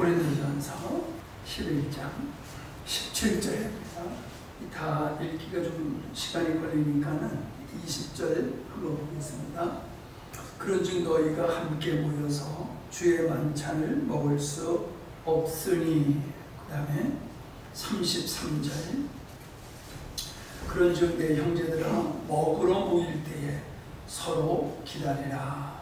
고린도전서 11장 17절입니다. 다 읽기가 좀 시간이 걸리니까는 20절 읽어보겠습니다. 그런즉 너희가 함께 모여서 주의 만찬을 먹을 수 없으니, 그 다음에 33절 그런즉 내 형제들아 먹으러 모일 때에 서로 기다리라.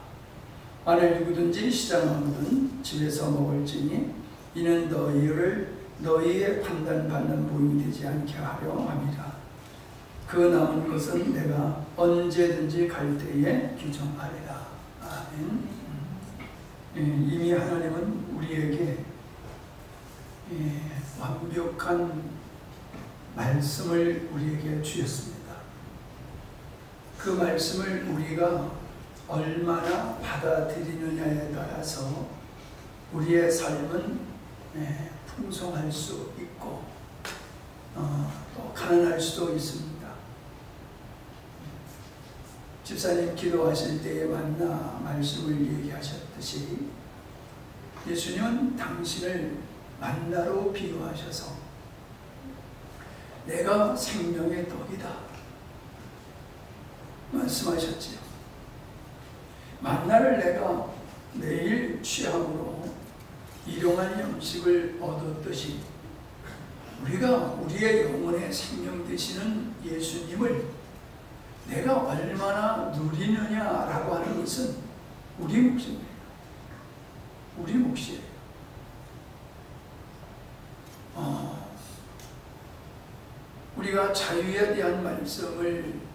만일 누구든지 시장하거든 집에서 먹을지니 이는 너희의 판단받는 모임이 되지 않게 하려 함이라. 그 남은 것은 내가 언제든지 갈 때에 규정하리라. 아멘. 이미 하나님은 우리에게 완벽한 말씀을 우리에게 주셨습니다. 그 말씀을 우리가 얼마나 받아들이느냐에 따라서 우리의 삶은 풍성할 수 있고 또 가난할 수도 있습니다. 집사님 기도하실 때에 만나 말씀을 얘기하셨듯이 예수님은 당신을 만나로 비유하셔서 내가 생명의 떡이다 말씀하셨지요. 만나를 내가 매일 취함으로 일용할 양식을 얻었듯이 우리가 우리의 영혼의 생명 되시는 예수님을 내가 얼마나 누리느냐라고 하는 것은 우리 몫입니다. 우리 몫이에요. 우리가 자유에 대한 말씀을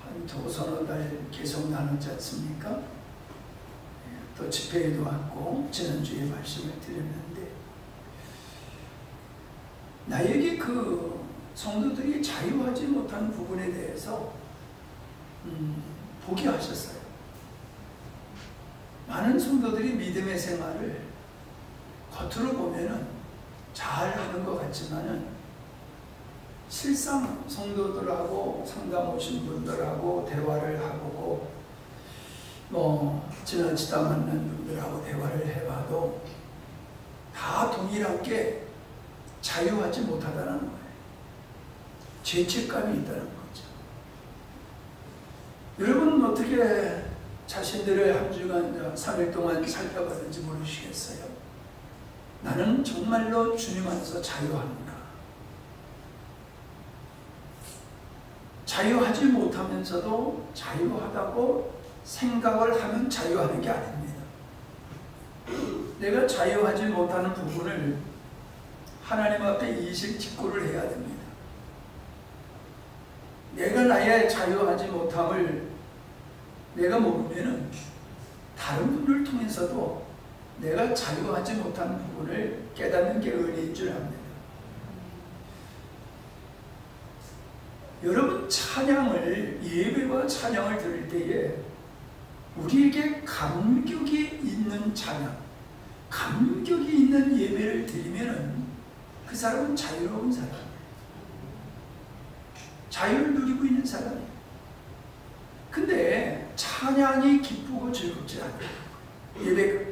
한 서너 달 계속 나눴지 않습니까? 또 집회에도 왔고 지난주에 말씀을 드렸는데, 나에게 그 성도들이 자유하지 못한 부분에 대해서 보게 하셨어요. 많은 성도들이 믿음의 생활을 겉으로 보면은 잘 하는 것 같지만은 실상 성도들하고 상담 오신 분들하고 대화를 하고 지나치다 만난 분들하고 대화를 해봐도 다 동일하게 자유하지 못하다는 거예요. 죄책감이 있다는 거죠. 여러분 어떻게 자신들을 한 주간 3일 동안 살펴봤는지 모르시겠어요? 나는 정말로 주님 안에서 자유합니다. 자유하지 못하면서도 자유하다고 생각을 하면 자유하는 게 아닙니다. 내가 자유하지 못하는 부분을 하나님 앞에 이식 직고를 해야 됩니다. 내가 나의 자유하지 못함을 내가 모르면은 다른 분을 통해서도 내가 자유하지 못하는 부분을 깨닫는 게 은혜인 줄 압니다. 여러분 찬양을, 예배와 찬양을 들을 때에 우리에게 감격이 있는 찬양, 감격이 있는 예배를 드리면은 그 사람은 자유로운 사람이에요. 자유를 누리고 있는 사람이에요. 근데 찬양이 기쁘고 즐겁지 않아요. 예배가.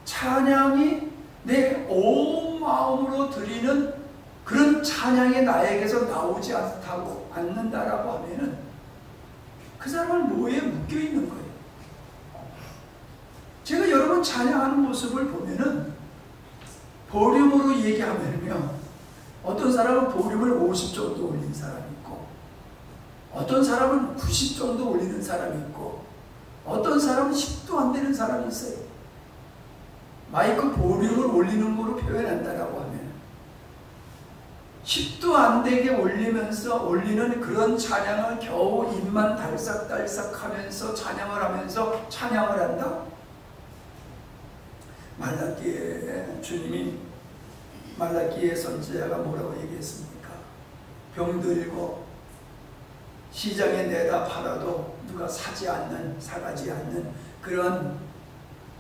찬양이 내 온 마음으로 드리는 그런 찬양이 나에게서 나오지 않는다라고 하면은 그 사람은 뭐에 묶여 있는 거예요. 제가 여러분 찬양하는 모습을 보면은 볼륨으로 얘기하면요, 어떤 사람은 볼륨을 50 정도 올린 사람이 있고, 어떤 사람은 90 정도 올리는 사람이 있고, 어떤 사람은 10도 안 되는 사람이 있어요. 마이크 볼륨을 올리는 거로 표현한다라고 하면 10도 안 되게 올리는 그런 찬양을 겨우 입만 달싹달싹 하면서 찬양을 하면서 찬양을 한다? 주님이 말라기의 선지자가 뭐라고 얘기했습니까? 병들고 시장에 내다 팔아도 누가 사가지 않는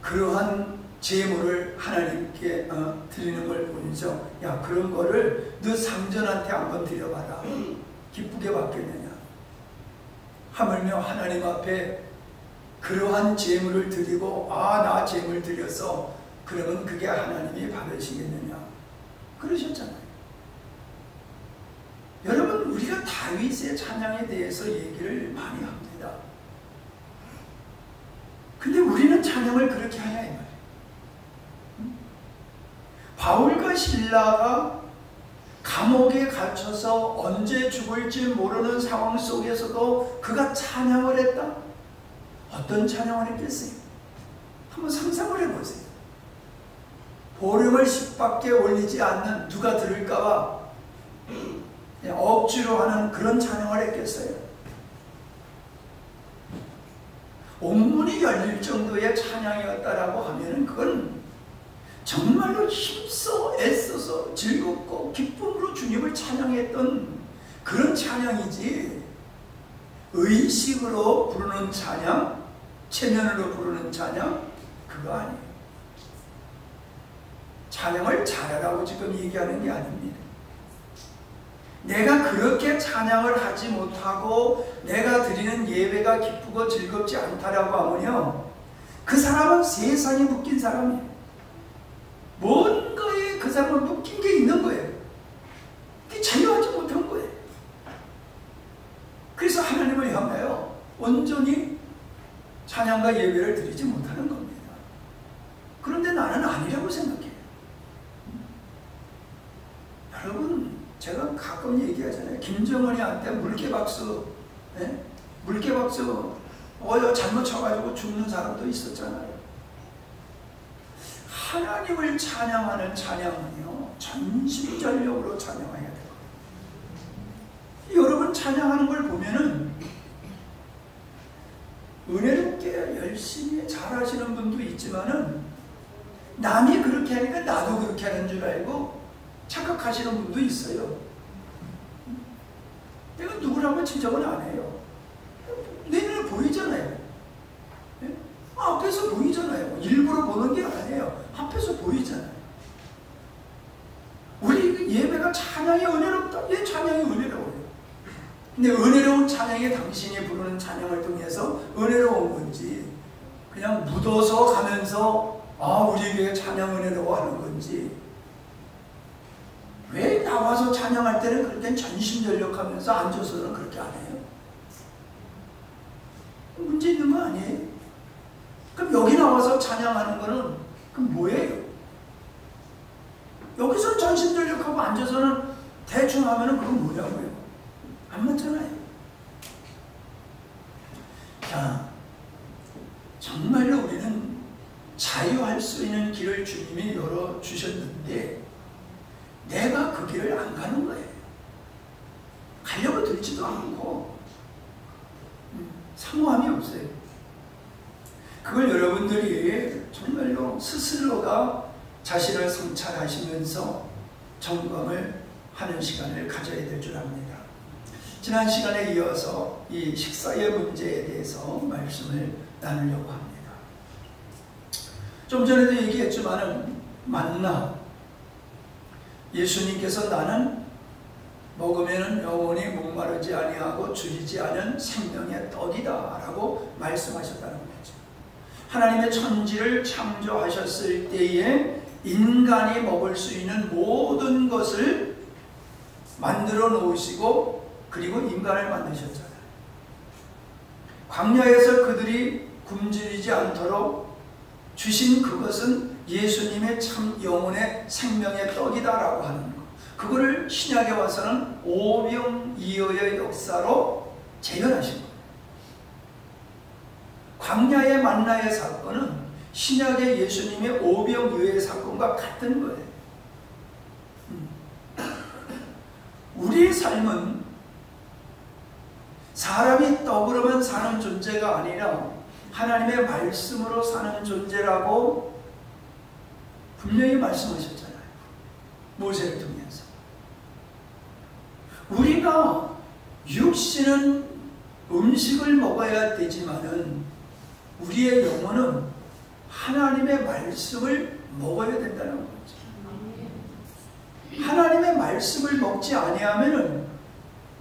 그러한 제물을 하나님께 드리는 걸 보면서, 야, 그런 거를 너 상전한테 한번 드려봐라. 기쁘게 받겠느냐. 하물며 하나님 앞에 그러한 제물을 드리고, 나 제물 드려서 그러면 그게 하나님이 받으시겠느냐 그러셨잖아요. 여러분, 우리가 다윗의 찬양에 대해서 얘기를 많이 합니다. 근데 우리는 찬양을 그렇게 하냐 이 말이에요. 바울과 실라가 감옥에 갇혀서 언제 죽을지 모르는 상황 속에서도 그가 찬양을 했다? 어떤 찬양을 했겠어요? 한번 상상을 해보세요. 보름을 10밖에 올리지 않는, 누가 들을까봐 억지로 하는 그런 찬양을 했겠어요? 온문이 열릴 정도의 찬양이었다라고 하면은 그건 정말로 힘써 애써서 즐겁고 기쁨으로 주님을 찬양했던 그런 찬양이지, 의식으로 부르는 찬양, 체면으로 부르는 찬양, 그거 아니에요. 찬양을 잘하라고 지금 얘기하는 게 아닙니다. 내가 그렇게 찬양을 하지 못하고 내가 드리는 예배가 기쁘고 즐겁지 않다라고 하면요, 그 사람은 세상에 묶인 사람이에요. 뭔가에 그 사람은 묶인 게 있는 거예요. 그게 자유하지 못한 거예요. 그래서 하나님을 향하여 온전히 찬양과 예배를 드리지 못하는 겁니다. 그런데 나는 아니라고 생각해요. 여러분, 제가 가끔 얘기하잖아요. 김정은이한테 물개박수, 네? 물개박수 잘못 쳐가지고 죽는 사람도 있었잖아요. 하나님을 찬양하는 찬양은요, 전심전력으로 찬양해야 돼요. 여러분 찬양하는 걸 보면은 은혜롭게 열심히 잘하시는 분도 있지만은 남이 그렇게 하니까 나도 그렇게 하는 줄 알고 착각하시는 분도 있어요. 내가 누구라고 지적은 안 해요. 내 눈에 보이잖아요. 네? 앞에서 보이잖아요. 일부러 보는 게 아니에요. 앞에서 보이잖아요. 우리 예배가 찬양이 은혜롭다. 예, 찬양이 은혜로워요. 근데 은혜로운 찬양이 당신이 부르는 찬양을 통해서 은혜로운 건지, 그냥 묻어서 가면서 우리에게 찬양 은혜로워 하는 건지, 왜 나와서 찬양할 때는 그렇게 전심전력하면서 앉아서는 그렇게 안 해요? 문제 있는 거 아니에요? 그럼 여기 나와서 찬양하는 거는 그럼 뭐예요? 여기서 전심전력하고 앉아서는 대충 하면은 그건 뭐냐고요? 안 맞잖아요. 자, 정말로 우리는 자유할 수 있는 길을 주님이 열어주셨는데 내가 그 길을 안 가는 거예요. 가려고 들지도 않고 사모함이 없어요. 그걸 여러분들이 정말로 스스로가 자신을 성찰하시면서 점검을 하는 시간을 가져야 될 줄 압니다. 지난 시간에 이어서 이 식사의 문제에 대해서 말씀을 나누려고 합니다. 좀 전에도 얘기했지만은 만나, 예수님께서 나는 먹으면 영원히 목마르지 아니하고 줄이지 않은 생명의 떡이다 라고 말씀하셨다는 거죠. 하나님의 천지를 창조하셨을 때에 인간이 먹을 수 있는 모든 것을 만들어 놓으시고 그리고 인간을 만드셨잖아요. 광야에서 그들이 굶주리지 않도록 주신 그것은 예수님의 참 영혼의 생명의 떡이다라고 하는 것. 그거를 신약에 와서는 오병이어의 역사로 재현하신 거예요. 광야의 만나의 사건은 신약의 예수님의 오병이어의 사건과 같은 거예요. 우리의 삶은 사람이 떡으로만 사는 존재가 아니라 하나님의 말씀으로 사는 존재라고 분명히 말씀하셨잖아요. 모세를 통해서. 우리가 육신은 음식을 먹어야 되지만은 우리의 영혼은 하나님의 말씀을 먹어야 된다는 거죠. 하나님의 말씀을 먹지 아니하면은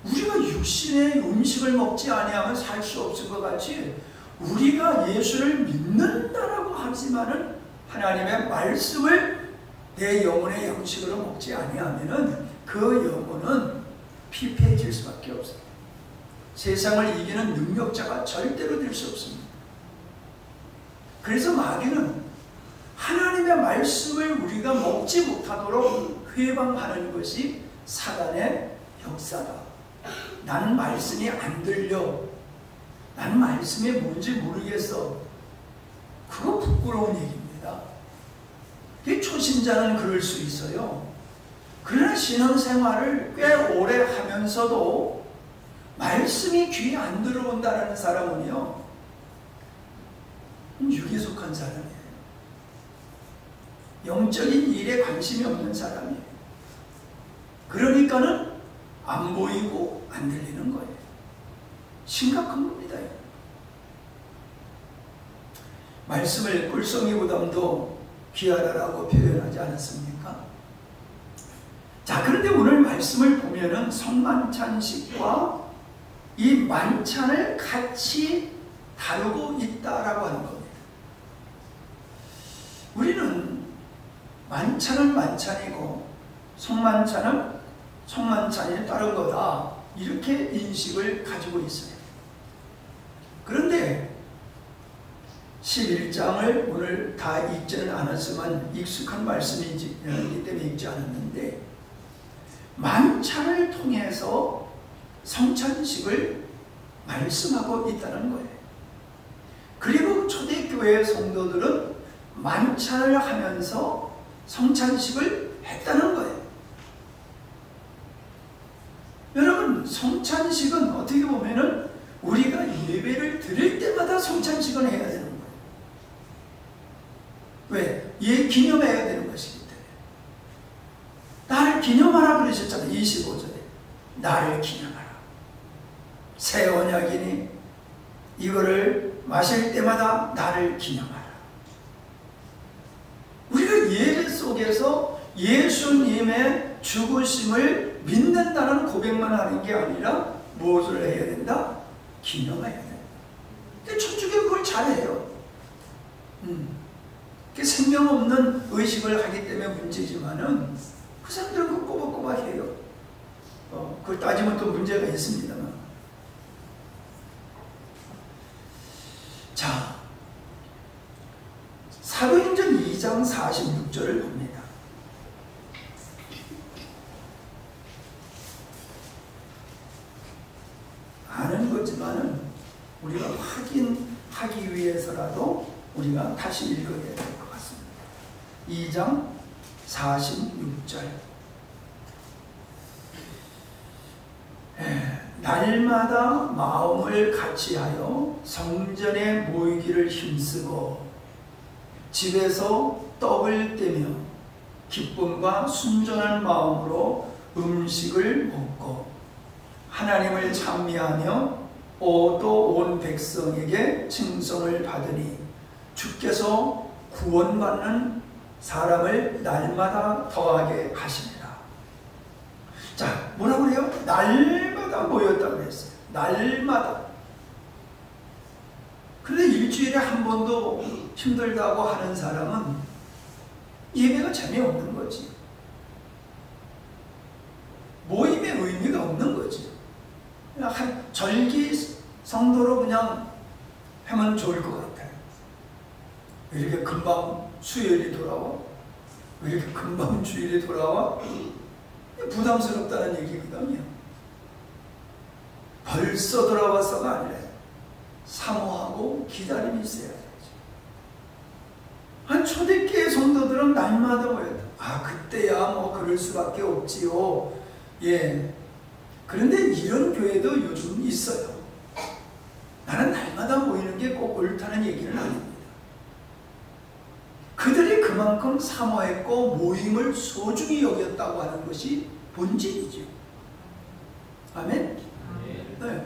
우리가 육신의 음식을 먹지 아니하면 살 수 없을 것 같이 우리가 예수를 믿는다라고 하지만은 하나님의 말씀을 내 영혼의 양식으로 먹지 아니하면은 그 영혼은 피폐해질 수밖에 없어요. 세상을 이기는 능력자가 절대로 될 수 없습니다. 그래서 마귀는 하나님의 말씀을 우리가 먹지 못하도록 회방하는 것이 사단의 역사다. 나는 말씀이 안 들려. 나는 말씀이 뭔지 모르겠어. 그거 부끄러운 얘기입니다. 초신자는 그럴 수 있어요. 그러나 신앙생활을 꽤 오래 하면서도 말씀이 귀에 안 들어온다는 사람은요, 육에 속한 사람이에요. 영적인 일에 관심이 없는 사람이에요. 그러니까는 안 보이고 안 들리는 거예요. 심각한 겁니다. 말씀을 꿀송이보담도 귀하다라고 표현하지 않았습니까? 자, 그런데 오늘 말씀을 보면은 성만찬식과 이 만찬을 같이 다루고 있다라고 하는 겁니다. 우리는 만찬은 만찬이고 성만찬은 성만찬이 다른 거다, 이렇게 인식을 가지고 있어요. 그런데 11장을 오늘 다 읽지는 않았지만 익숙한 말씀이기 때문에 읽지 않았는데, 만찬을 통해서 성찬식을 말씀하고 있다는 거예요. 그리고 초대교회 성도들은 만찬을 하면서 성찬식을 했다는 거예요. 여러분, 성찬식은 어떻게 보면은 우리가 예배를 드릴 때마다 성찬식을 해야 되는 거예요. 왜? 기념해야 되는 것이기 때문에. 나를 기념하라 그러셨잖아요. 25절에 나를 기념하라. 새 언약이니 이거를 마실 때마다 나를 기념하라. 우리가 예배 속에서 예수님의 죽으심을 믿는다는 고백만 하는 게 아니라 무엇을 해야 된다? 기념해야 된다. 근데 천주교 그걸 잘해요. 생명 없는 의식을 하기 때문에 문제지만은 그 사람들은 그거 꼬박꼬박 해요. 그걸 따지면 또 문제가 있습니다만. 자, 사도행전 2장 46절을 봅니다. 아는 거지만은 우리가 확인하기 위해서라도 우리가 다시 읽어야 될 것 같습니다. 2장 46절. 날마다 마음을 같이하여 성전에 모이기를 힘쓰고 집에서 떡을 떼며 기쁨과 순전한 마음으로 음식을 먹고 하나님을 찬미하며 또 온 백성에게 칭송을 받으니 주께서 구원받는 사람을 날마다 더하게 하시니라. 자, 뭐라고 그래요? 날마다 모였다고 그랬어요. 날마다. 그런데 일주일에 한 번도 힘들다고 하는 사람은 예배가 재미없는 거지. 모임의 의미가 없는 거지. 그냥 한 절기 성도로 그냥 하면 좋을 것 같아요. 왜 이렇게 금방 수요일이 돌아와? 왜 이렇게 금방 주일이 돌아와? 부담스럽다는 얘기거든요. 벌써 돌아와서가 아니라 사모하고 기다림이 있어야 되죠. 한 초대교회 성도들은 날마다 모였다. 그때야 뭐 그럴 수밖에 없지요. 예. 그런데 이런 교회도 요즘 있어요. 나는 날마다 모이는 게 꼭 옳다는 얘기는 아닙니다. 그들이 그만큼 사모했고 모임을 소중히 여겼다고 하는 것이 본질이죠. 아멘? 네.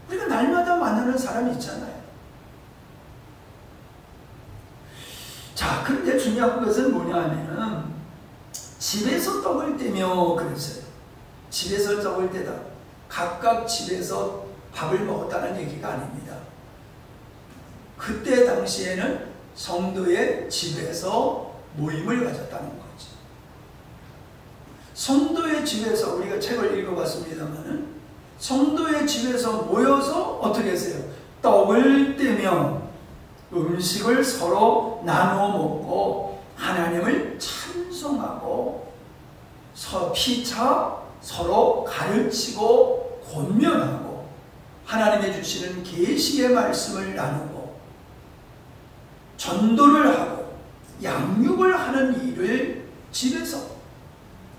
우리가 날마다 만나는 사람이 있잖아요. 자, 그런데 중요한 것은 뭐냐 하면은 집에서 떡을 떼며 그랬어요. 집에서 떡을 떼다. 각각 집에서 밥을 먹었다는 얘기가 아닙니다. 그때 당시에는 성도의 집에서 모임을 가졌다는 거지. 성도의 집에서, 우리가 책을 읽어봤습니다만은 성도의 집에서 모여서 어떻게 했어요? 떡을 떼며 음식을 서로 나누어 먹고 하나님을 찬송하고 피차 서로 가르치고 권면하고 하나님의 주시는 계시의 말씀을 나누고 전도를 하고 양육을 하는 일을 집에서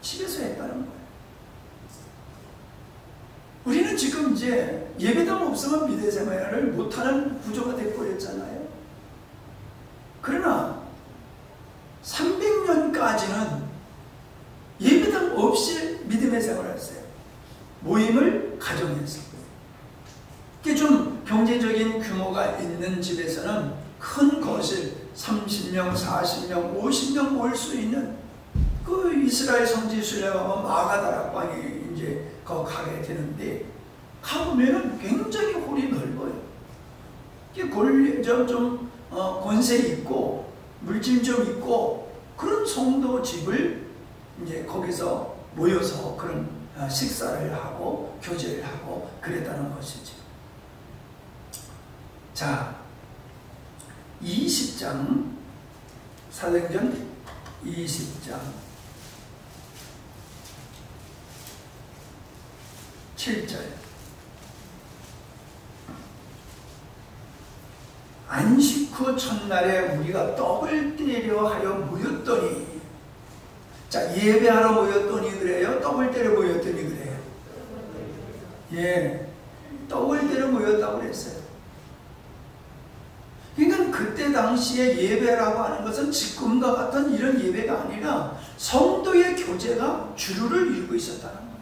했다는 거예요. 우리는 지금 이제 예배당 없으면 미대 생활을 못하는 구조가 되어버렸잖아요. 그러나 300년까지는 예배당 없이 믿음의 생활을 했어요. 모임을 가정에서. 이게 좀 경제적인 규모가 있는 집에서는 큰 거실 30명, 40명, 50명 모일 수 있는 그 이스라엘 성지 순례하면 마가다락방에 이제 가게 되는데 가보면은 굉장히 홀이 넓어요. 이게 좀 권세 있고 물질 좀 있고 그런 성도 집을 이제 거기서 모여서 그런 식사를 하고 교제를 하고 그랬다는 것이죠. 자, 20장 사도행전 20장 7절 안식 후 첫날에 우리가 떡을 떼려 하여 모였더니, 자, 예배하러 모였더니 그래요? 떡을 떼려 모였더니 그래요? 예, 떡을 떼려 모였다고 그랬어요. 그러니까 그때 당시에 예배라고 하는 것은 지금과 같은 이런 예배가 아니라 성도의 교제가 주류를 이루고 있었다는 거예요.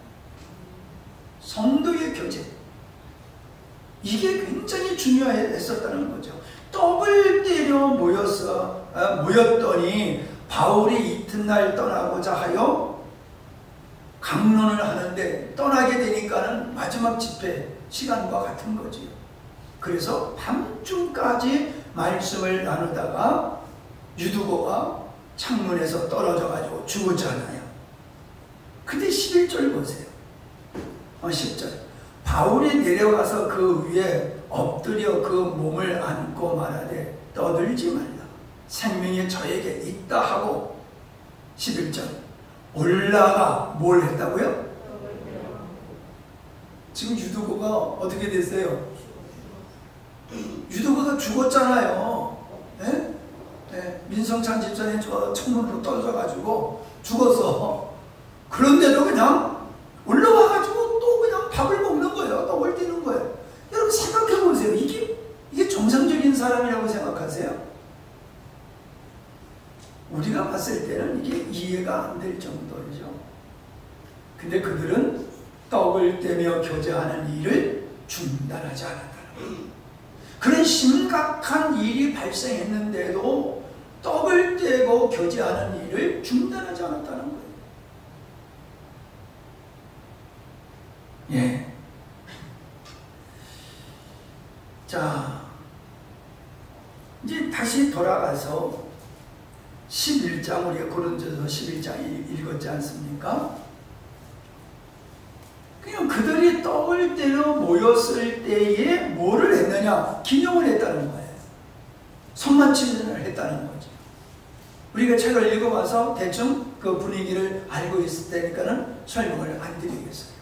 성도의 교제, 이게 굉장히 중요했었다는 거죠. 떡을 떼려 모였더니 바울이 이튿날 떠나고자 하여 강론을 하는데 떠나게 되니까는 마지막 집회 시간과 같은 거지. 그래서 밤중까지 말씀을 나누다가 유두고가 창문에서 떨어져 가지고 죽었잖아요. 근데 11절 보세요. 10절 바울이 내려가서 그 위에 엎드려 그 몸을 안고 말하되 떠들지 말라, 생명이 저에게 있다 하고 11절 올라가 뭘 했다고요? 지금 유두고가 어떻게 됐어요? 유두고가 죽었잖아요. 네? 네. 민성찬 집사님 저 창문으로 떨어져가지고 죽었어. 그런데도 그냥 올라와가지고 또 그냥 밥을 먹는 거예요. 떡을 떼는 거예요. 여러분 생각해보세요. 이게 정상적인 사람이라고 생각하세요? 우리가 봤을 때는 이게 이해가 안 될 정도죠. 근데 그들은 떡을 떼며 교제하는 일을 중단하지 않았다는 거예요. 그런 심각한 일이 발생했는데도 떡을 떼고 교제하는 일을 중단하지 않았다는 거예요. 예. 자, 이제 다시 돌아가서 11장, 우리가 고린도서 11장 읽었지 않습니까? 그냥 그들이 떡을 떼러 모였을 때에 뭐를 했느냐? 기념을 했다는 거예요. 성만찬을 했다는 거죠. 우리가 책을 읽어봐서 대충 그 분위기를 알고 있을 테니까는 설명을 안 드리겠어요.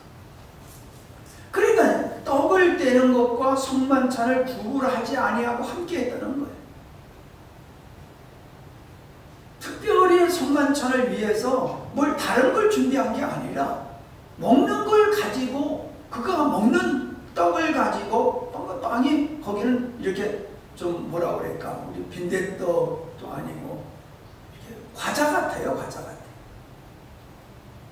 그러니까 떡을 떼는 것과 성만찬을 구분하지 아니하고 함께 했다는 거예요. 특별히 성만찬을 위해서 뭘 다른 걸 준비한 게 아니라 먹는 걸 가지고, 그가 먹는 떡을 가지고, 빵이 거기는 이렇게 좀 뭐라 그럴까, 우리 빈대떡도 아니고 이렇게 과자 같아요. 과자 같아요.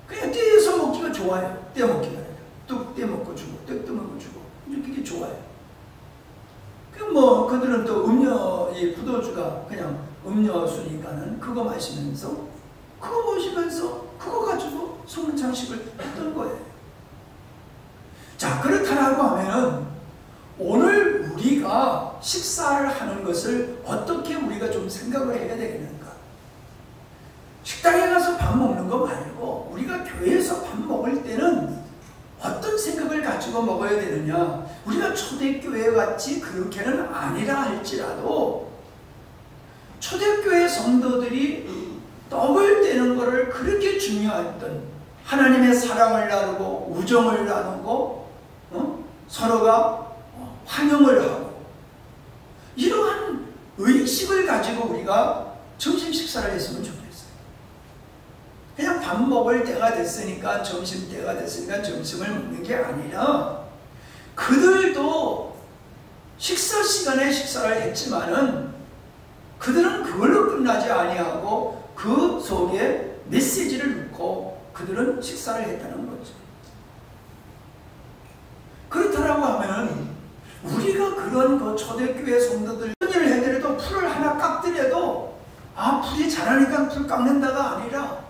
그냥 떼서 먹기가 좋아요. 떼먹기가 아니라 뚝 떼먹고 주고 뚝 떼먹고 주고 이게 좋아요. 그럼 뭐 그들은 또 음료, 이 포도주가 그냥 음료수니까는 그거 마시면서 그거 가지고 성만찬식을 했던 거예요. 자, 그렇다라고 하면은 오늘 우리가 식사를 하는 것을 어떻게 우리가 좀 생각을 해야 되겠는가? 식당에 가서 밥 먹는 거 말고 우리가 교회에서 밥 먹을 때는 어떤 생각을 가지고 먹어야 되느냐? 우리가 초대교회 같이 그렇게는 아니라 할지라도 초대교회 성도들이 떡을 떼는 것을 그렇게 중요했던, 하나님의 사랑을 나누고 우정을 나누고 서로가 환영을 하고 이러한 의식을 가지고 우리가 점심 식사를 했으면 좋겠어요. 그냥 밥 먹을 때가 됐으니까 점심 때가 됐으니까 점심을 먹는 게 아니라 그들도 식사 시간에 식사를 했지만은 그들은 그걸로 끝나지 아니하고 그 속에 메시지를 넣고 그들은 식사를 했다는 거죠. 그렇다라고 하면 우리가 그런 그 초대교회 성도들 일을 해드려도 풀을 하나 깎더라도 풀이 자라니까 풀 깎는다가 아니라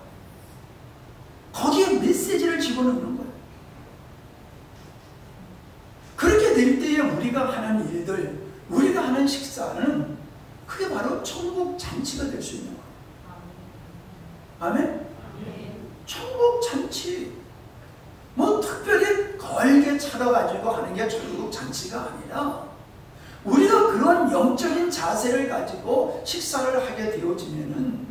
거기에 메시지를 집어넣는 거예요. 그렇게 될 때에 우리가 하는 일들, 우리가 하는 식사는 그게 바로 천국 잔치가 될 수 있는 거예요. 아멘? 천국 잔치. 뭐 특별히 걸게 차려가지고 하는 게 천국 잔치가 아니라 우리가 그런 영적인 자세를 가지고 식사를 하게 되어지면은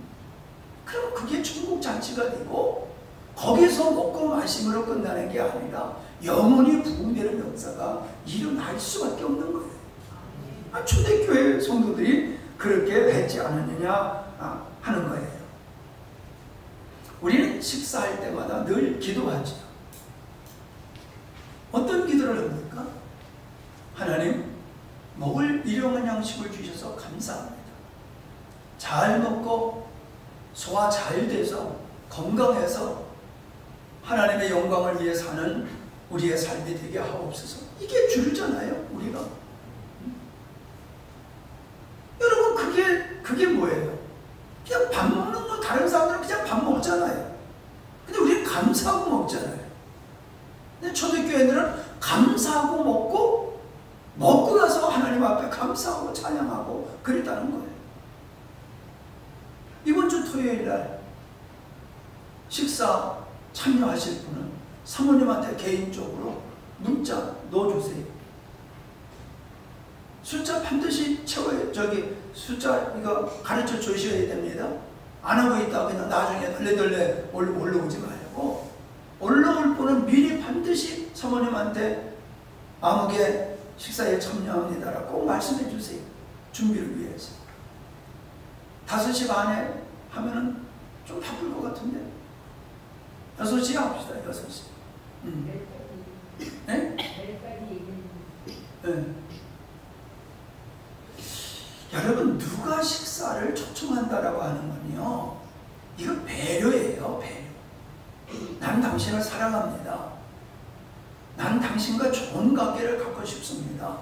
그럼 그게 천국 잔치가 되고 거기서 먹고 마심으로 끝나는 게 아니라 영원히 부흥되는 역사가 일어날 수밖에 없는 거예요. 초대교회 성도들이 그렇게 했지 않았느냐 하는 거예요. 우리는 식사할 때마다 늘 기도하죠. 어떤 기도를 합니까? 하나님, 먹을 일용한 양식을 주셔서 감사합니다. 잘 먹고 소화 잘 돼서 건강해서 하나님의 영광을 위해 사는 우리의 삶이 되게 하옵소서. 이게 주잖아요, 우리가. 여러분, 그게 뭐예요? 그냥 밥 먹는 거, 다른 사람들은 그냥 밥 먹잖아요. 근데 우리는 감사하고 먹잖아요. 근데 초대교회들은 감사하고 먹고 나서 하나님 앞에 감사하고 찬양하고 그랬다는 거예요. 이번 주 토요일 날 식사 참여하실 분은 사모님한테 개인적으로 문자 넣어주세요. 숫자 반드시 채워요. 숫자 이거 가르쳐 주셔야 됩니다. 안 하고 있다가 그냥 나중에 덜레덜레 올라오지 말고 올라올 분은 미리 반드시 사모님한테 아무개 식사에 참여합니다라고 꼭 말씀해 주세요. 준비를 위해서. 5시 반에 하면은 좀 바쁠 것 같은데 6시에 합시다. 6시. 네? 네. 여러분, 누가 식사를 초청한다라고 하는 건요, 이거 배려예요. 배려. 난 당신을 사랑합니다. 난 당신과 좋은 관계를 갖고 싶습니다.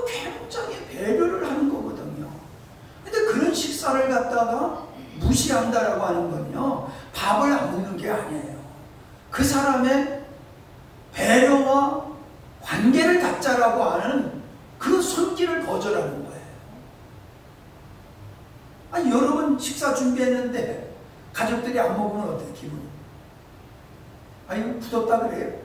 굉장히 배려를 하는 거거든요. 근데 그런 식사를 갖다가 무시한다라고 하는 건요, 밥을 안 먹는 게 아니에요. 그 사람의 배려와 관계를 갖자라고 하는 그 손길을 거절하는 거예요. 아니, 여러분 식사 준비했는데 가족들이 안 먹으면 어때요, 기분이? 아니, 굳었다 그래요?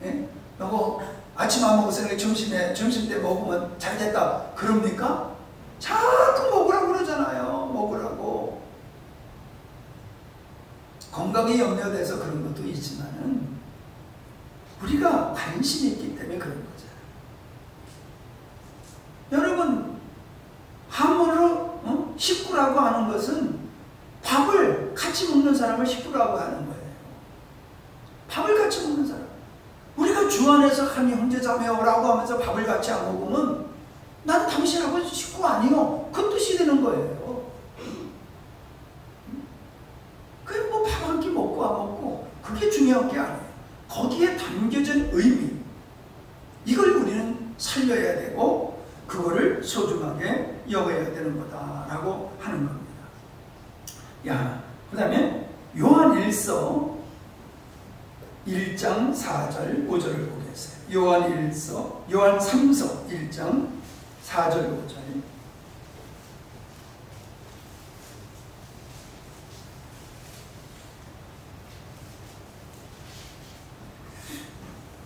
예? 여보, 아침 안 먹었으니까 점심 때 먹으면 잘 됐다. 그럽니까? 자꾸 먹으라고 그러잖아요. 먹으라고. 건강이 염려돼서 그런 것도 있지만은 우리가 관심이 있기 때문에 그런 거잖아요. 여러분, 한문으로 식구라고 하는 것은 밥을 같이 먹는 사람을 식구라고 하는 거예요. 밥을 같이 먹는 사람. 우리가 주 안에서 한 형제자매라고 하면서 밥을 같이 안 먹으면 난 당신하고 식구 아니요. 그 뜻이 되는 거예요. 그게 뭐 밥 한 끼 먹고 안 먹고 그게 중요한 게 아니에요. 거기에 담겨진 의미, 이걸 우리는 살려야 되고 그거를 소중하게 여겨야 되는 거다라고 하는 겁니다. 그 다음에 요한일서 1장 4절 5절을 보겠습니다. 있어요. 요한 3서 1장 4절 5절.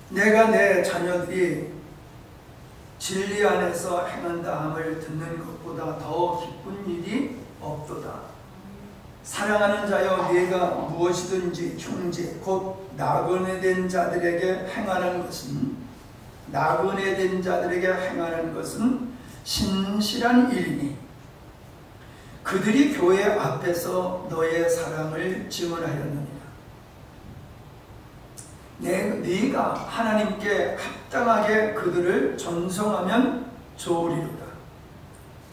내가 내 자녀들이 진리 안에서 행한다함을 듣는 것보다 더 기쁜 일이 없도다. 사랑하는 자여, 네가 무엇이든지 형제 곧 나그네 된 자들에게 행하는 것은 신실한 일이니 그들이 교회 앞에서 너의 사랑을 증언하였느니라. 네가 하나님께 합당하게 그들을 전송하면 좋으리로다.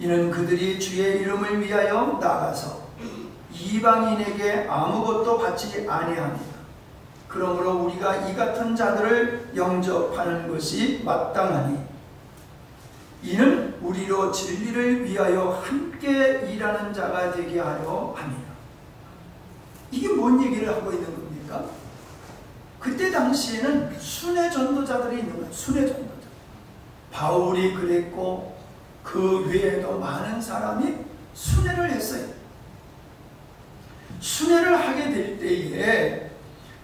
이는 그들이 주의 이름을 위하여 나가서 이방인에게 아무것도 받지 아니합니다. 그러므로 우리가 이 같은 자들을 영접하는 것이 마땅하니 이는 우리로 진리를 위하여 함께 일하는 자가 되게 하려 합니다. 이게 뭔 얘기를 하고 있는 겁니까? 그때 당시에는 순회 전도자들이 있는 거예요. 순회 전도자. 바울이 그랬고 그 외에도 많은 사람이 순회를 했어요. 순회를 하게 될 때에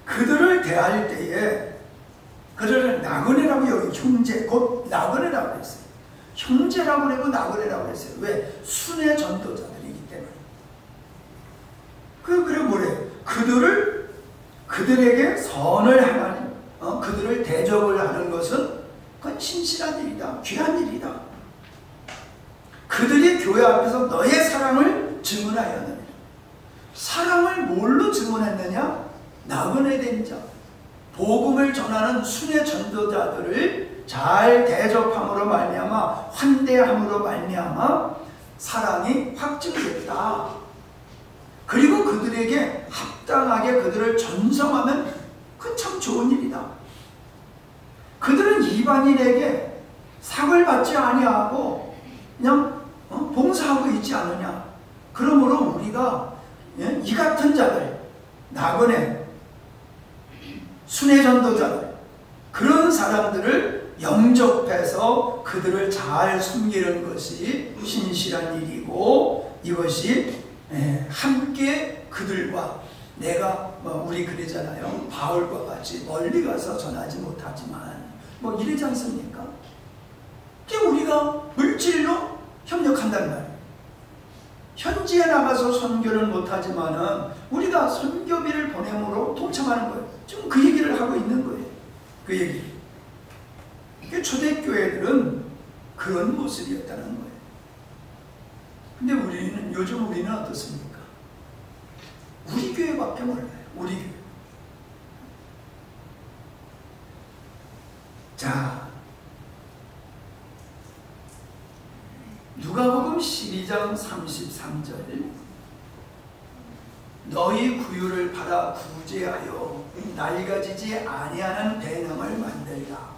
그들을 대할 때에 그들을 나그네라고 여기 형제 곧 나그네라고 했어요. 형제라고 그러고 나그네라고 했어요. 왜? 순회 전도자들이기 때문에. 그래 뭐래? 그들에게 선을 행하니 그들을 대접을 하는 것은 그건 신실한 일이다. 귀한 일이다. 그들이 교회 앞에서 너의 사랑을 증언하였느냐. 사랑을 뭘로 증언했느냐? 나그네 된 자, 복음을 전하는 순회 전도자들을 잘 대접함으로 말미암아 환대함으로 말미암아 사랑이 확증됐다. 그리고 그들에게 합당하게 그들을 전송하면 그건 참 좋은 일이다. 그들은 이방인에게 상을 받지 아니하고 그냥 봉사하고 있지 않느냐. 그러므로 우리가 이 같은 자들, 나그네, 순회 전도자들, 그런 사람들을 영접해서 그들을 잘 섬기는 것이 신실한 일이고, 이것이 함께 그들과 내가 우리 그러잖아요. 바울과 같이 멀리 가서 전하지 못하지만 이러지 않습니까? 우리가 물질로 협력한다는 말이에요. 현지에 나가서 선교를 못하지만은 우리가 선교비를 보냄으로 동참하는 거예요. 지금 그 얘기를 하고 있는 거예요. 그 얘기. 초대교회들은 그런 모습이었다는 거예요. 근데 요즘 우리는 어떻습니까? 우리 교회밖에 몰라요. 우리 교회. 자, 누가복음 12장 33절. 너희 구유를 팔아 구제하여 낡아지지 아니하는 배낭을 만들라.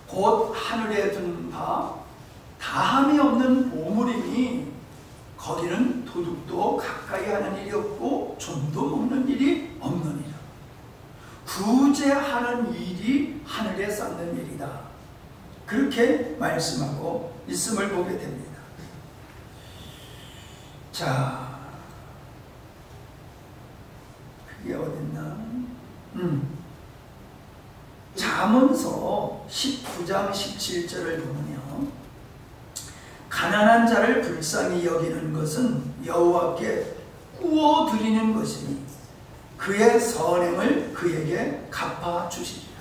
곧 하늘에 둔 바 다함이 없는 보물이니 거기는 도둑도 가까이 하는 일이 없고 좀도 먹는 일이 없느니라. 구제하는 일이 하늘에 쌓는 일이다. 그렇게 말씀하고 있음을 보게 됩니다. 자, 그게 어딨나? 잠언서 19장 17절을 보면요, 가난한 자를 불쌍히 여기는 것은 여호와께 꾸어 드리는 것이니 그의 선행을 그에게 갚아 주시리라.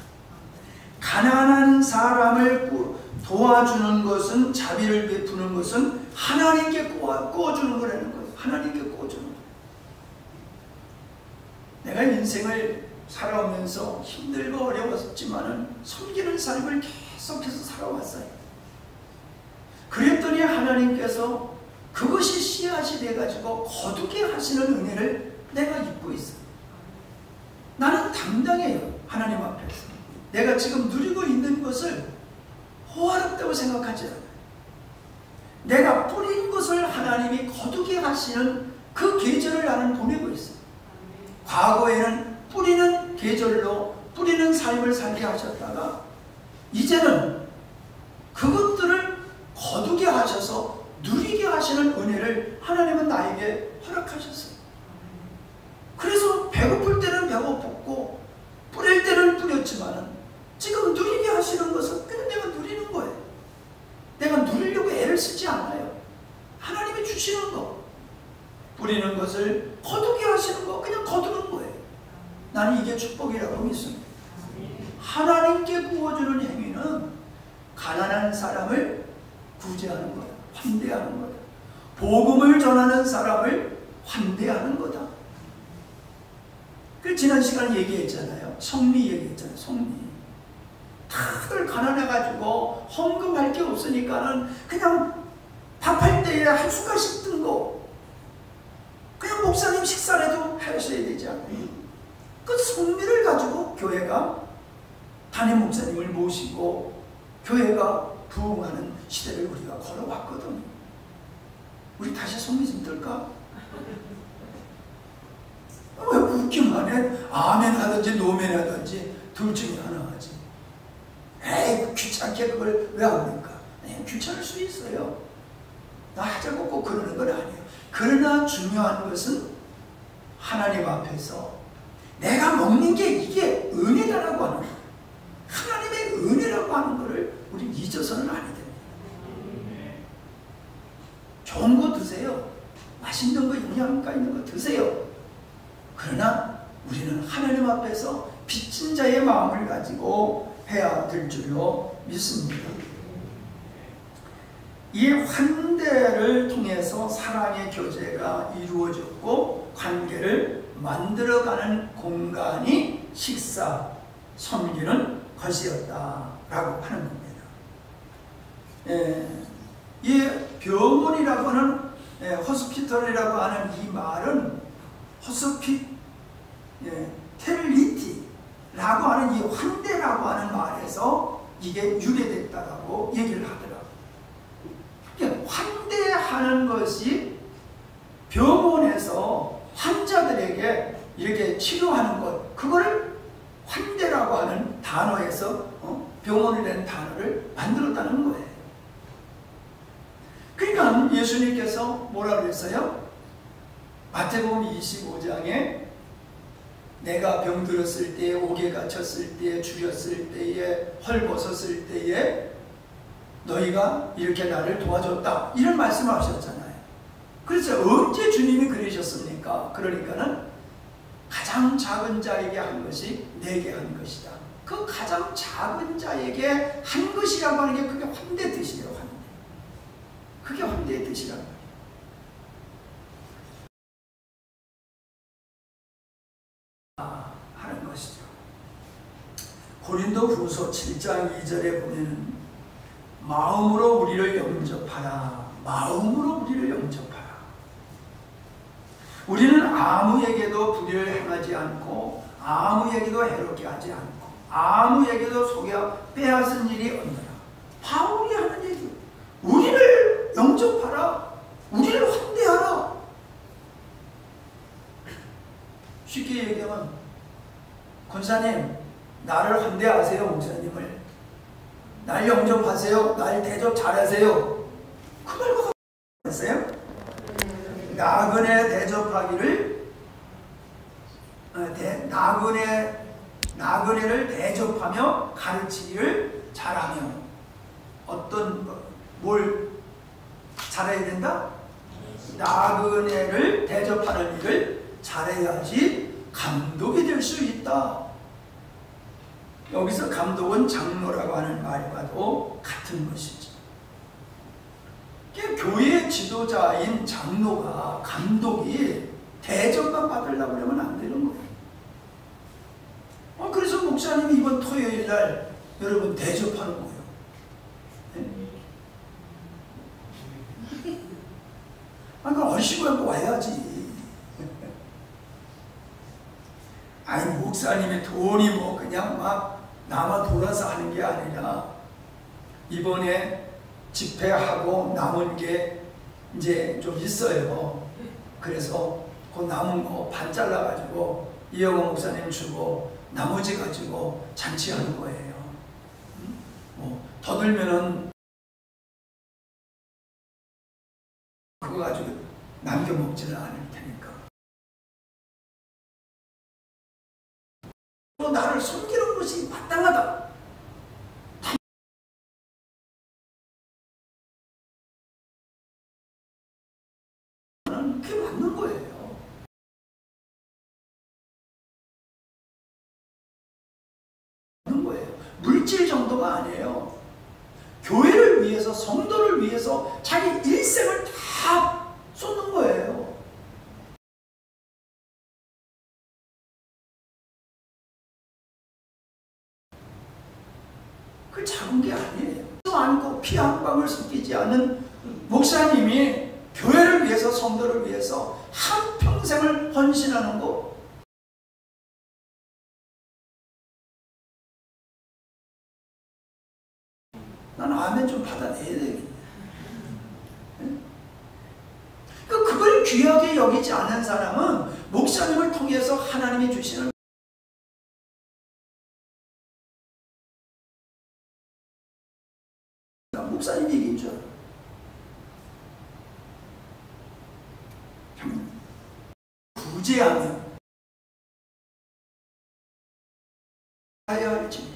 가난한 사람을 도와주는 것은, 자비를 베푸는 것은 하나님께 꾸어주는 거라는 거예요. 하나님께 꾸어주는 거예요. 내가 인생을 살아오면서 힘들고 어려웠지만은 섬기는 삶을 계속해서 살아왔어요. 그랬더니 하나님께서 그것이 씨앗이 돼가지고 거두게 하시는 은혜를 내가 입고 있어요. 나는 당당해요. 하나님 앞에서 내가 지금 누리고 있는 것을 호화롭다고 생각하지 않아요. 내가 뿌린 것을 하나님이 거두게 하시는 그 계절을 나는 보내고 있어요. 과거에는 뿌리는 계절로 뿌리는 삶을 살게 하셨다가 이제는 그것들을 거두게 하셔서 누리게 하시는 은혜를 하나님은 나에게 허락하셨어요. 그래서 배고플 때는 배고팠고 뿌릴 때는 뿌렸지만 지금 누리게 하시는 것은 그냥 내가 누리는 거예요. 내가 누리려고 애를 쓰지 않아요. 하나님이 주시는 거, 뿌리는 것을 거두게 하시는 거 그냥 거두는 거예요. 나는 이게 축복이라고 믿습니다. 하나님께 부어주는 행위는 가난한 사람을 구제하는 거다, 환대하는 거다. 복음을 전하는 사람을 환대하는 거다. 그 지난 시간에 얘기했잖아요. 성리 얘기했잖아요. 성리. 다들 가난해가지고 헌금할 게 없으니까는 그냥 밥할 때에 한 숟갈씩 뜬 거 그냥 목사님 식사라도 하셔야 되지 않나요? 그 성리를 가지고 교회가 담임 목사님을 모시고 교회가 부흥하는 시대를 우리가 걸어왔거든요. 우리 다시 성리 좀 들까? 왜 웃기만 해? 아멘 하든지 노멘 하든지 둘 중에 하나 하지. 에이 귀찮게 그걸 왜 합니까? 귀찮을 수 있어요. 나 하자고 꼭 그러는 건 아니에요. 그러나 중요한 것은 하나님 앞에서 내가 먹는 게 이게 은혜다라고 하는 거예요. 하나님의 은혜라고 하는 것을 우리 잊어서는 안 됩니다. 좋은 거 드세요. 맛있는 거, 영양가 있는 거 드세요. 그러나 우리는 하나님 앞에서 빚진 자의 마음을 가지고 해야 될 줄로 믿습니다. 이 환대를 통해서 사랑의 교제가 이루어졌고 관계를 만들어가는 공간이 식사, 섬기는 것이었다라고 하는 겁니다. 이 병원이라고 하는 호스피털이라고 하는 이 말은 호스피텔리티라고 하는 이 환대라고 하는 말에서 이게 유래됐다라고 얘기를 하더라고요. 환대하는 것이 병원에서 환자들에게 이렇게 치료하는 것, 그거를 환대라고 하는 단어에서 병원이라는 단어를 만들었다는 거예요. 그러니까 예수님께서 뭐라 그랬어요? 마태복음 25장에 내가 병들었을 때에, 옥에 갇혔을 때에, 죽였을 때에, 헐벗었을 때에 너희가 이렇게 나를 도와줬다, 이런 말씀을 하셨잖아요. 그래서 언제 주님이 그러셨습니까? 그러니까는 가장 작은 자에게 한 것이 내게 한 것이다. 그 가장 작은 자에게 한 것이라고 하는 게 그게 환대 뜻이에요. 환대. 그게 환대의 뜻이란 말이에요. 하는 것이죠. 고린도후서 7장 2절에 보면은 마음으로 우리를 영접하라. 마음으로 우리를 영접하라. 우리는 아무에게도 불의를 행하지 않고 아무에게도 해롭게 하지 않고 아무에게도 속여 빼앗은 일이 없느라. 바울이 하는 얘기. 우리를 영접하라. 우리를 환대하라. 쉽게 얘기하면 권사님 나를 환대하세요. 목사님을 날 영접하세요. 날 대접 잘하세요. 그 말과 같았어요. 나그네 대접하기를 나그네를 대접하며 가르치기를 잘하며 뭘 잘해야 된다? 나그네를 대접하는 일을 잘해야지 감독이 될 수 있다. 여기서 감독은 장로라고 하는 말과도 같은 것이죠. 교회 지도자인 장로가, 감독이 대접만 받으려고 하면 안 되는 거예요. 그래서 목사님이 이번 토요일 날 여러분 대접하는 거예요. 그러니까 얼씨구 하고 와야지. 아니 목사님의 돈이 뭐 그냥 막 남아 돌아서 하는 게 아니라 이번에 집회하고 남은 게 이제 좀 있어요. 그래서 그 남은 거 반 잘라가지고 이영호 목사님 주고 나머지 가지고 잔치하는 거예요. 뭐 더들면은 그거 가지고 남겨 먹지는 않을 테니까. 또 나를 섬기는 것이 마땅하다. 그게 맞는 거예요. 맞는 거예요. 물질 정도가 아니에요. 교회를 위해서, 성도를 위해서 자기 일생을 다 쏟는 거예요. 그 작은 게 아니에요. 않고 피 한 방울 섞이지 않은 목사님이 교회를 위해서, 성도를 위해서 한평생을 헌신하는 거, 나는 아멘 좀 받아내야 되겠네. 그걸 귀하게 여기지 않은 사람은 목사님을 통해서 하나님이 주시는 목사님 얘기인 줄 알아. 구제하면 해야 할지.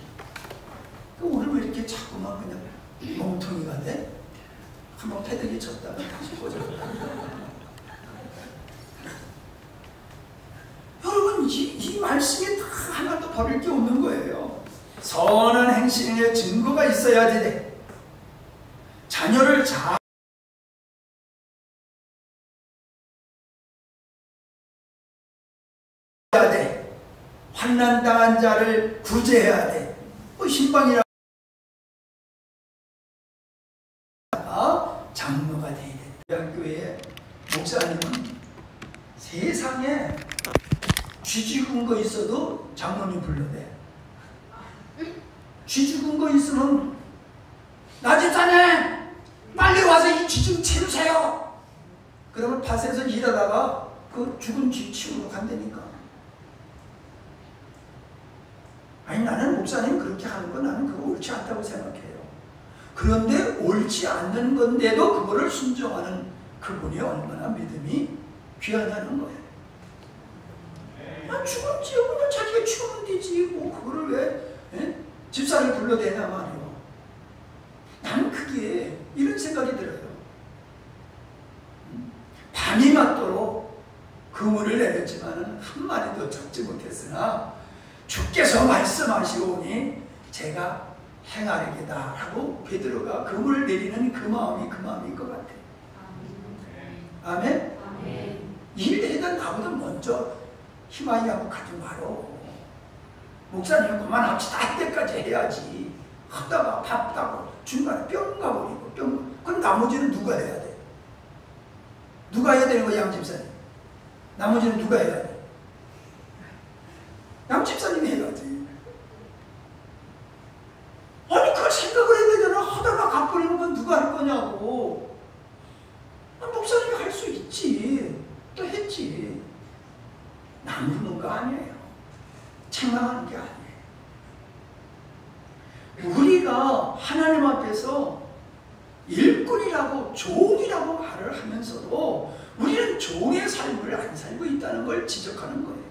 오늘 왜 이렇게 자꾸만 그냥 멍텅이가 돼? 한번 패드기 쳤다가 다시 보자. 여러분, 이 말씀이 다 하나도 버릴 게 없는 거예요. 선한 행실에 증거가 있어야 돼. 자녀를 잘 해야 돼. 환난 당한 자를 구제해야 돼. 신방이라 장로가 돼야 돼. 대학교의 목사님은 세상에 쥐 죽은 거 있어도 장로님 불러대. 쥐 죽은 거 있으면 나 집사님 빨리 와서 이 쥐 좀 치우세요. 그러면 밭에서 일하다가 그 죽은 쥐 치우러 간다니까. 아니, 나는 목사님 그렇게 하는 건 나는 그거 옳지 않다고 생각해요. 그런데 옳지 않는 건데도 그거를 순종하는 그분이 얼마나 믿음이 귀하냐는 거예요. 죽은 쥐는 자기가 치우면 되지, 뭐 그거를 왜 집사를 불러대냐 말이에요. 나는 그게 이런 생각이 들어요. 밤이 맞도록 그물을 내렸지만 한 마리도 잡지 못했으나 주께서 말씀하시오니 제가 행하리이다 하고 베드로가 그물을 내리는 그 마음이 그 마음인 것 같아요. 아멘? 아멘. 일해다 나보다 먼저 희망이하고 가지 마라. 목사님은 그만합시다 할 때까지 해야지. 하다가 바쁘다고 중간에 뿅 가버리고 뿅. 그럼 나머지는 누가 해야 돼? 누가 해야 되는 거야, 양집사님? 나머지는 누가 해야 돼? 양집사님이 해야지. 아니, 그걸 생각을 해야 되잖아. 하다가 가버리는 건 누가 할 거냐고. 목사님이 할 수 있지. 또 했지. 나무는 거 아니에요. 책망하는 게 아니에요. 우리가 하나님 앞에서 일꾼이라고 종이라고 말을 하면서도 우리는 종의 삶을 안 살고 있다는 걸 지적하는 거예요.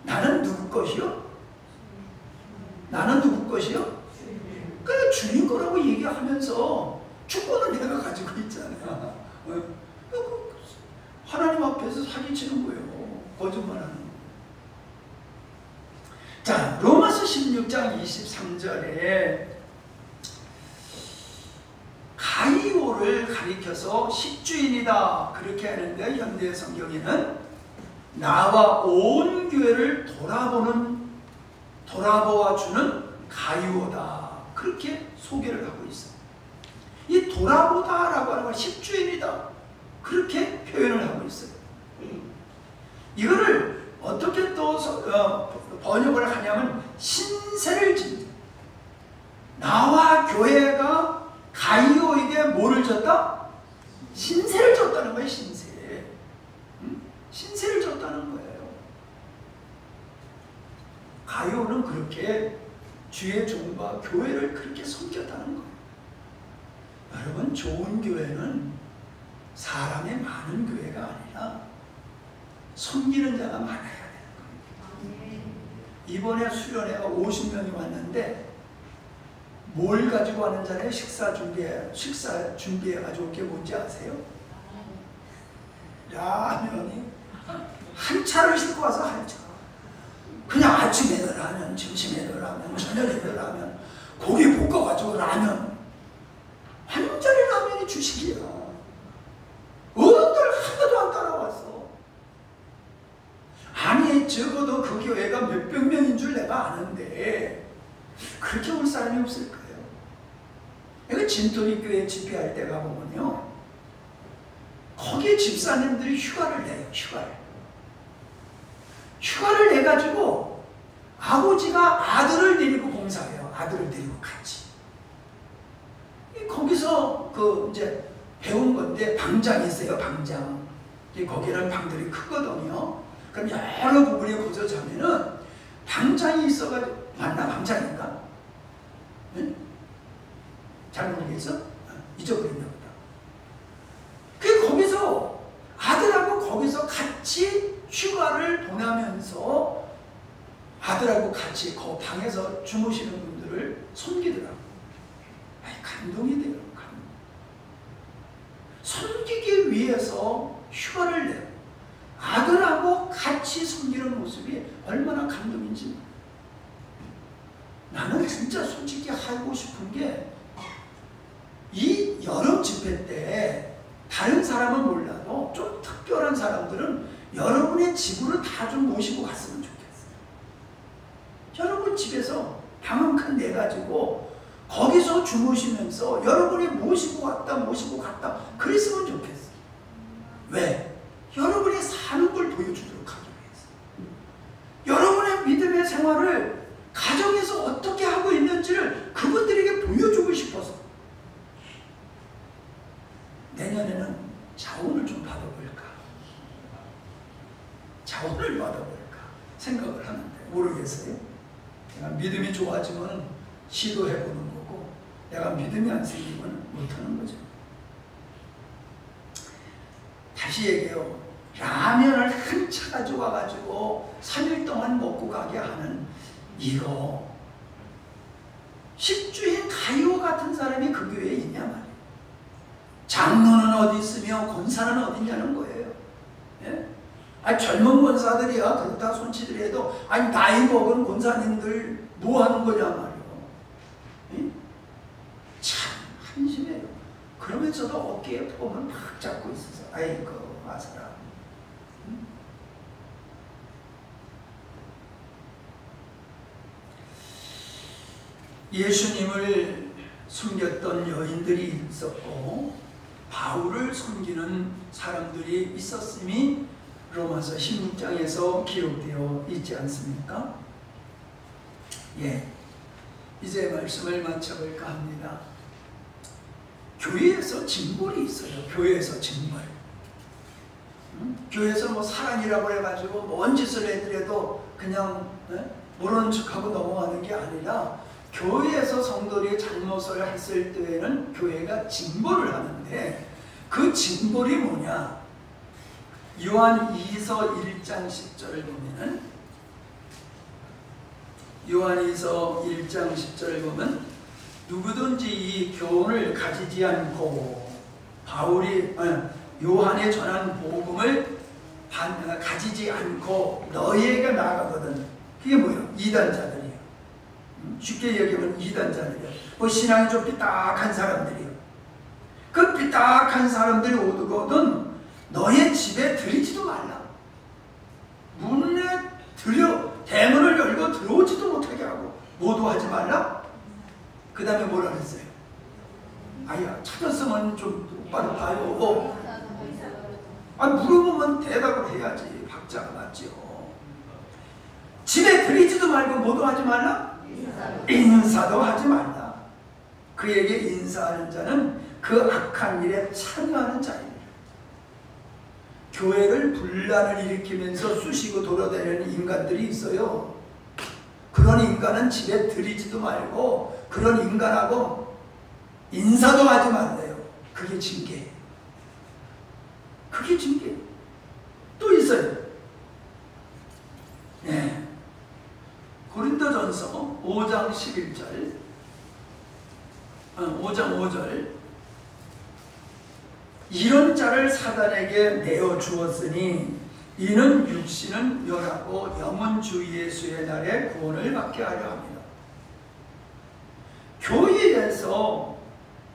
나는 누구 것이요? 나는 누구 것이요? 그래, 주님 거라고 얘기하면서 주권을 내가 가지고 있잖아. 하나님 앞에서 사기치는 거예요. 거짓말하는 거예요. 자, 로마서 16장 23절에 가이오를 가리켜서 식주인이다 그렇게 하는데, 현대 성경에는 나와 온 교회를 돌아보아 주는 가이오다 그렇게 소개를 하고 있어요. 이 돌아보다라고 하는 건 식주인이다 그렇게 표현을 하고 있어요. 이거를 어떻게 또 번역을 하냐면 신세를 진다. 나와 교회가 가이오에게 뭐를 줬다? 신세를 줬다는 거예요. 신세. 신세를 줬다는 거예요. 가이오는 그렇게 주의 종과 교회를 그렇게 섬겼다는 거예요. 여러분, 좋은 교회는 사람이 많은 교회가 아니라 섬기는 자가 많아야 되는 거예요. 이번에 수련회가 50명이 왔는데 뭘 가지고 왔는지 식사 준비해 가지고 올 게 뭔지 아세요? 라면이 한 차를 싣고 와서 한 차. 그냥 아침에도 라면, 점심에도 라면, 저녁에도 라면, 고기 볶아가지고 라면. 완전히 라면이 주식이야. 어른들 하나도 안 따라왔어. 아니, 적어도 그 교회가 몇백 명인 줄 내가 아는데 그렇게 올 사람이 없을 거예요. 내가 진토리 교회 집회할 때 가보면요, 거기 집사님들이 휴가를 내요. 휴가를 내가지고 아버지가 아들을 데리고 봉사해요. 아들을 데리고 같이. 거기서 이제 배운 건데, 방장이 있어요. 방장. 거기는 방들이 크거든요. 그럼 여러 부분이 거기서 자면은 방장이 있어가지고, 맞나? 방장인가? 응? 잘 모르겠어? 잊어버렸나 보다. 거기서 아들하고 거기서 같이 휴가를 보내면서 아들하고 같이 그 방에서 주무시는 분들을 섬기더라고요. 감동이 돼요. 섬기기 위해서 휴가를 내요. 아들하고 같이 섬기는 모습이 얼마나 감동인지. 나는 진짜 솔직히 하고 싶은 게, 이 여름 집회 때 다른 사람은 몰라도 좀 특별한 사람들은 여러분의 집으로 다 좀 모시고 갔으면 좋겠어요. 여러분 집에서 방 한 칸 내가지고 거기서 주무시면서 여러분이 모시고 갔다 그랬으면 좋겠어요. 왜? 여러분이 사는 걸 보여주도록 하기 위해서. 여러분의 믿음의 생활을 가정에서 어떻게 하고 있는지를 그분들에게 보여주고 싶어서. 내년에는 자원을 좀 받아볼까? 자원을 받아볼까? 생각을 하는데 모르겠어요. 내가 믿음이 좋아지면 시도해보는 거고, 내가 믿음이 안 생기면 못하는 거죠. 다시 얘기해요. 라면을 한 차 가져와가지고 3일 동안 먹고 가게 하는 이거, 십주인 가이오 같은 사람이 그 교회에 있냐 말이에요. 장로는 어디 있으며 권사는 어디 있냐는 거예요. 예? 젊은 권사들이야 그렇다 손치더라도, 나이 먹은 권사님들 뭐 하는 거냐 말이에요. 예? 참 한심해요. 그러면서도 어깨에 폼을 팍 잡고 있어서, 아이고 아사라. 예수님을 숨겼던 여인들이 있었고 바울을 숨기는 사람들이 있었음이 로마서 16장에서 기록되어 있지 않습니까? 예, 이제 말씀을 마쳐볼까 합니다. 교회에서 징벌이 있어요. 교회에서 징벌. 교회에서 뭐 사랑이라고 해가지고 뭔 짓을 해더라도 그냥 모르는 척하고 넘어가는 게 아니라, 교회에서 성도들이 잘못을 했을 때에는 교회가 징벌을 하는데, 그 징벌이 뭐냐? 요한 2서 1장 10절을 보면은, 요한 2서 1장 10절을 보면, 누구든지 이 교훈을 가지지 않고 요한이 전한 복음을 가지지 않고 너희에게 나아가거든. 그게 뭐예요? 이단자들이에요. 쉽게 얘기하면 이단자들이에요. 뭐 신앙이 좀 삐딱한 사람들이에요. 그 삐딱한 사람들이 오거든 너의 집에 들이지도 말라. 문에 대문을 열고 들어오지도 못하게 하고 모두 하지 말라. 그 다음에 뭐라 그랬어요? 아야, 찾았으면 좀 똑바로 봐요. 물어보면 대답을 해야지. 박자가 맞죠. 집에 들이지도 말고 뭐도 하지 말라? 인사도 하지 말라. 그에게 인사하는 자는 그 악한 일에 참여하는 자입니다. 교회를 분란을 일으키면서 쑤시고 돌아다니는 인간들이 있어요. 그런 인간은 집에 들이지도 말고 그런 인간하고 인사도 하지 말래요. 그게 징계예요. 그게 징계예요. 또 있어요. 네. 고린도전서 5장 11절 5장 5절 이런 자를 사단에게 내어 주었으니 이는 육신은 멸하고 영은 주 예수의 날에 구원을 받게 하려 합니다. 교회에서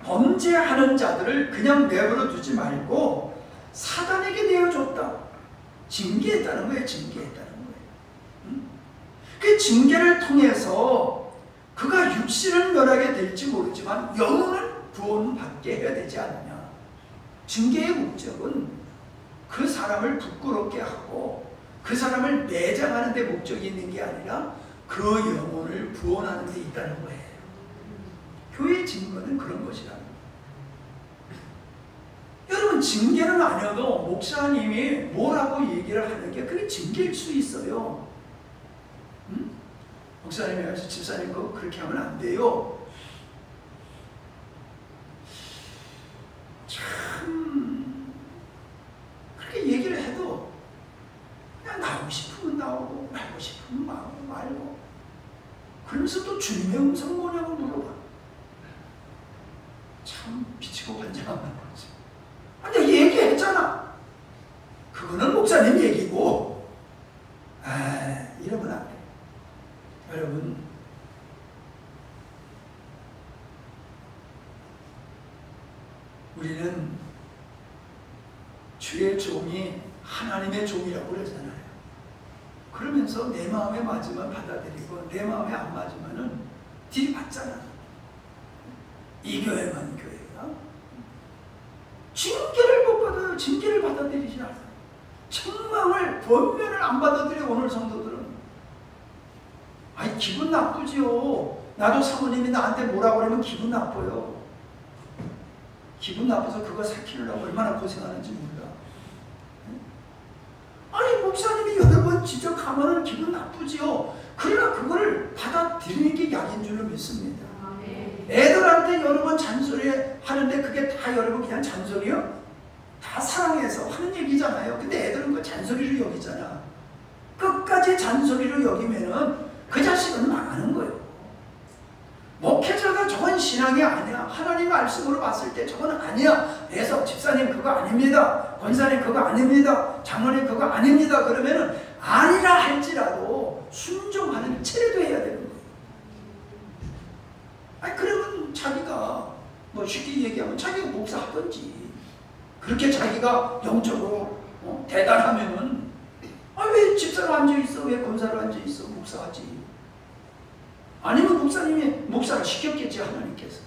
범죄하는 자들을 그냥 내버려 두지 말고 사단에게 내어줬다. 징계했다는 거예요. 징계했다는 거예요. 그 징계를 통해서 그가 육신을 멸하게 될지 모르지만 영혼을 구원받게 해야 되지 않느냐. 징계의 목적은 그 사람을 부끄럽게 하고 그 사람을 매장하는 데 목적이 있는 게 아니라 그 영혼을 구원하는 데 있다는 거예요. 교회의 증거는 그런 것이라는 거예요. 여러분, 징계는 아니어도 목사님이 뭐라고 얘기를 하는 게 그게 징계일 수 있어요. 목사님이 가서 집사님 그거 그렇게 하면 안 돼요. 참 그렇게 얘기를 해도 그냥 나오고 싶으면 나오고 말고 싶으면 말고 그러면서 또 주님의 음성 뭐냐고 물어봐. 참 비치고 반장하는 거지. 아니 얘기했잖아. 그거는 목사님 얘기고 이러면 안 돼. 여러분, 우리는 주의 종이 하나님의 종이라고 그러잖아요. 그러면서 내 마음에 맞으면 받아들이고 내 마음에 안 맞으면 들이받잖아. 이 교회만 교회가 징계를 못 받아요. 징계를 받아들이지 않아요. 책망을, 권면을 안 받아들여. 오늘 성도들은 아니 기분 나쁘지요. 나도 사모님이 나한테 뭐라고 그러면 기분 나빠요. 기분 나빠서 그거 삭히려고 얼마나 고생하는지 몰라. 아니 목사님이 여러 번 지적하면 기분 나쁘지요. 그러나 그거를 받아들이는 게 약인 줄로 믿습니다. 애들한테 여러 번 잔소리 하는데 그게 다 여러분 그냥 잔소리요? 다 사랑해서 하는 얘기잖아요. 근데 애들은 그 잔소리로 여기잖아. 끝까지 잔소리로 여기면은 그 자식은 망하는 거예요. 목회자가 저건 신앙이 아니야. 하나님 말씀으로 봤을 때 저건 아니야. 그래서 집사님 그거 아닙니다. 권사님 그거 아닙니다. 장로님 그거 아닙니다. 그러면은 아니라 할지라도 순종하는 체례도 해야 되는 거예요. 아니 그러면 자기가 뭐 쉽게 얘기하면 자기가 목사하든지 그렇게 자기가 영적으로 대단하면은 왜 집사로 앉아있어? 왜 권사로 앉아있어? 목사하지. 아니면 목사님이 목사를 시켰겠지 하나님께서.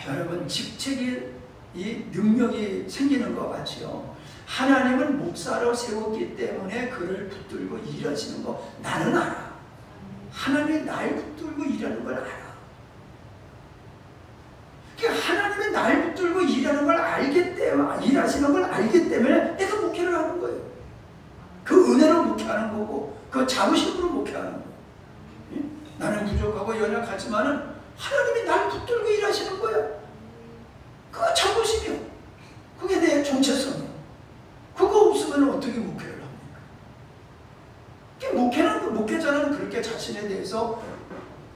여러분 직책이 이 능력이 생기는 것 같이요. 하나님은 목사로 세웠기 때문에 그를 붙들고 일하시는 거 나는 알아. 하나님이 날 붙들고 일하는 걸 알아. 그러니까 하나님이 날 붙들고 일하는 걸 알기 때문에 일하시는 걸 알기 때문에 내가 목회를 하는 거예요. 그 은혜로 목회하는 거고 그 자부심으로 목회하는 거예요. 나는 부족하고 연약하지만은 하나님이 날 붙들고 일하시는 거야. 그거 자부심이야. 그게 내 정체성이야. 그거 없으면 어떻게 목회를 합니까? 목회자는 그렇게 자신에 대해서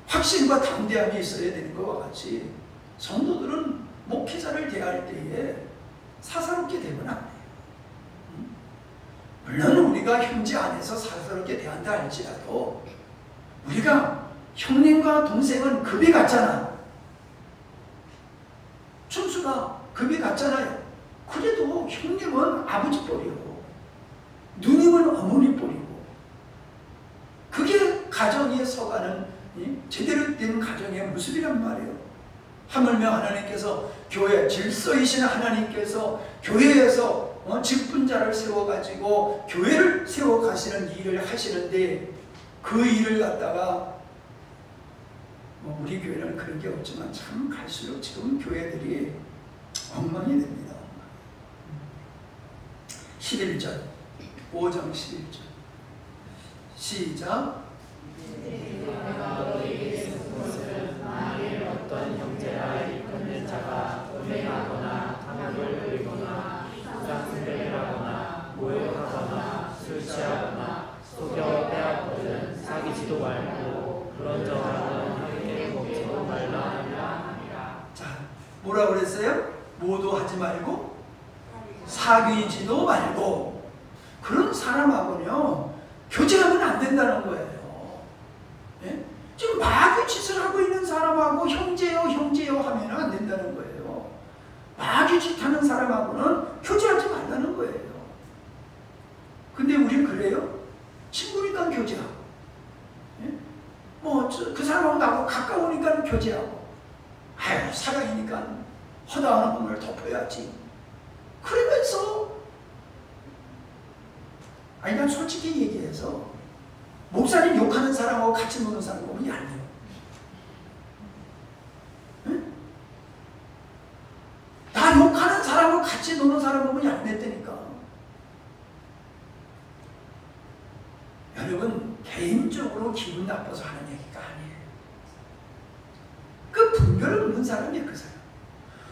확신과 담대함이 있어야 되는 것과 같이 성도들은 목회자를 대할 때에 사사롭게 되면 안 돼요. 물론 우리가 형제 안에서 사사롭게 대한다 할지라도 우리가 형님과 동생은 급이 같잖아. 춘수가 급이 같잖아요. 그래도 형님은 아버지 뻘이고 누님은 어머니 뻘이고 그게 가정에 서가는 제대로 된 가정의 모습이란 말이에요. 하물며 하나님께서 교회 질서이신 하나님께서 교회에서 직분자를 세워가지고 교회를 세워가시는 일을 하시는데 그 일을 갖다가 우리 교회는 그런 게 없지만 참 갈수록 지금 교회들이 엉망이 됩니다. 11절 5장 11절 시작. 내가 너희에게 쓴 것은 만일 어떤 형제라 이끄는 자가 음행하거나 탐욕을 부리거나 우상숭배를 하거나 모욕하거나 술 취하거나 속여 빼앗거든 사귀지도 말고 그런 자와는 함께 먹지도 말라 하니라. 자, 뭐라 그랬어요? 모두 하지 말고 사귀지도 말고 그런 사람하고는요 교제하면 안 된다는 거예요. 예? 지금 마귀 짓을 하고 있는 사람하고 형제요 하면 안 된다는 거예요. 마귀 짓 하는 사람하고는 교제하지 말라는 거예요. 근데 우리는 그래요? 친구니까 교제하고, 예? 그 사람하고 나하고 가까우니까 교제하고, 아유 사랑이니까 허다한 몸을 덮어야지. 그러면서 난 솔직히 얘기해서 목사님 욕하는 사람하고 같이 노는 사람 보면 얄미워. 응? 나 욕하는 사람하고 같이 노는 사람 보면 얄밉다니까. 여러분 개인적으로 기분 나빠서 하는 얘기가 아니에요. 그 분별 없는 사람이에요. 그 사람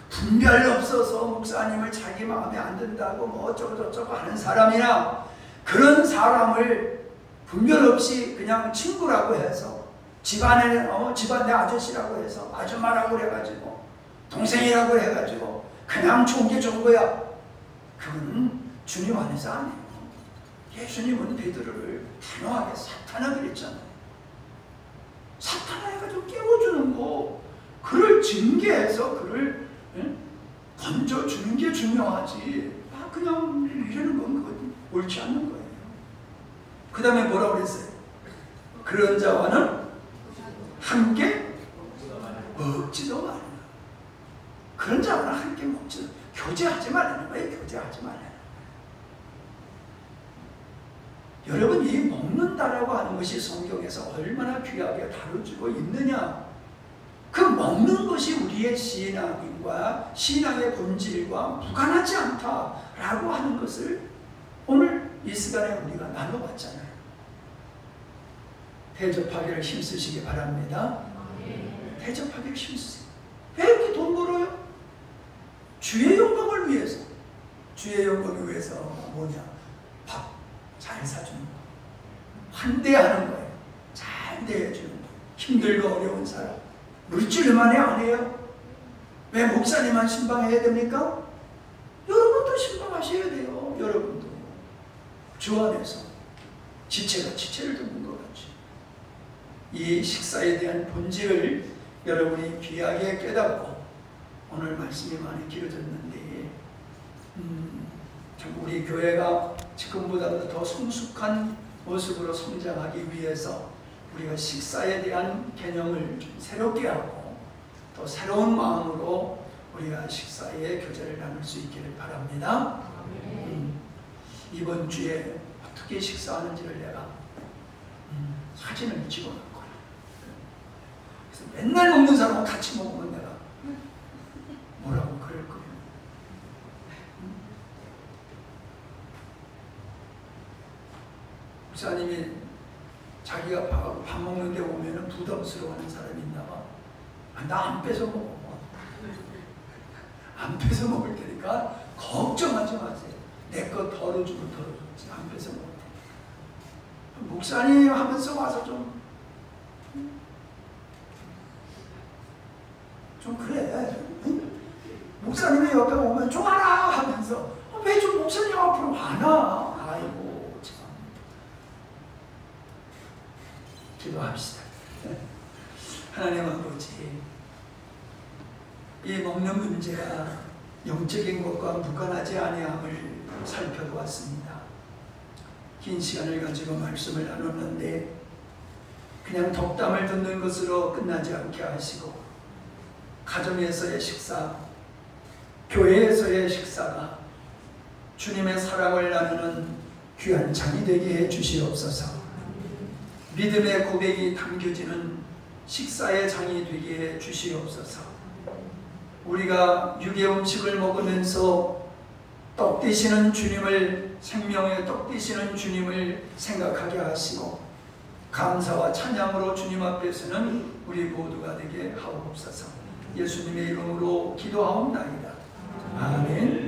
분별 없어서 목사님을 자기 마음에 안 든다고 뭐 어쩌고저쩌고 하는 사람이나 그런 사람을 분별 없이 그냥 친구라고 해서 집안 내 아저씨라고 해서 아줌마라고 해가지고 동생이라고 해가지고 그냥 좋은 게 좋은 거야. 그건 주님 안에서 안 해요. 예수님은 베드로를 단호하게 사탄아 그랬잖아요. 사탄아 해가지고 깨워주는 거, 그를 징계해서 그를 건져주는 게 중요하지. 그냥 이러는 건 그건 옳지 않는 거예요. 그 다음에 뭐라고 그랬어요? 그런 자와는 함께 먹지도 말라. 그런 자와는 함께 먹지도, 교제하지 말라는 거예요. 교제하지 말라는. 여러분, 이 먹는다라고 하는 것이 성경에서 얼마나 귀하게 다뤄지고 있느냐. 그 먹는 것이 우리의 신앙과 신앙의 본질과 무관하지 않다라고 하는 것을 오늘 이 시간에 우리가 나눠봤잖아요. 대접하기를 힘쓰시기 바랍니다. 대접하기를 힘쓰세요. 왜 이렇게 돈 벌어요? 주의 영광을 위해서. 주의 영광을 위해서 뭐냐? 밥 잘 사주는 거, 환대하는 거예요. 잘 대해주는 거. 힘들고 어려운 사람 물질만이 아니에요. 왜 목사님만 신방해야 됩니까? 여러분도 신방하셔야 돼요. 여러분도 주 안에서 지체가 지체를 듣는 것 같이 이 식사에 대한 본질을 여러분이 귀하게 깨닫고 오늘 말씀이 많이 길어졌는데 참 우리 교회가 지금보다도 더 성숙한 모습으로 성장하기 위해서 우리가 식사에 대한 개념을 좀 새롭게 하고 또 새로운 마음으로 우리가 식사의 교제를 나눌 수 있기를 바랍니다. 이번 주에 어떻게 식사하는지를 내가 사진을 찍어놓을 거야. 그래서 맨날 먹는 사람하고 같이 먹으면 내가 뭐라고 그럴 거예요. 목사님이 자기가 밥 먹는데 오면은 부담스러워하는 사람이 있나 봐. 나 안 뺏어 먹어. 안 뺏어 먹을 테니까 걱정하지 마세요. 내 거 덜어주면 덜어줬지. 안 뺏어 먹을 테니까. 목사님 하면서 와서 좀 그래. 응? 목사님이 옆에 오면 좋아라 하면서 왜 좀 목사님 앞으로 와나. 아이고 참. 기도합시다. 하나님 아버지, 이 먹는 문제가 영적인 것과 무관하지 아니함을 살펴보았습니다. 긴 시간을 가지고 말씀을 나눴는데 그냥 덕담을 듣는 것으로 끝나지 않게 하시고 가정에서의 식사, 교회에서의 식사가 주님의 사랑을 나누는 귀한 장이 되게 해 주시옵소서. 믿음의 고백이 담겨지는 식사의 장이 되게 해 주시옵소서. 우리가 육의 음식을 먹으면서 떡 되시는 주님을, 생명의 떡 되시는 주님을 생각하게 하시고 감사와 찬양으로 주님 앞에 서는 우리 모두가 되게 하옵소서. 예수님의 이름으로 기도하옵나이다. 아멘.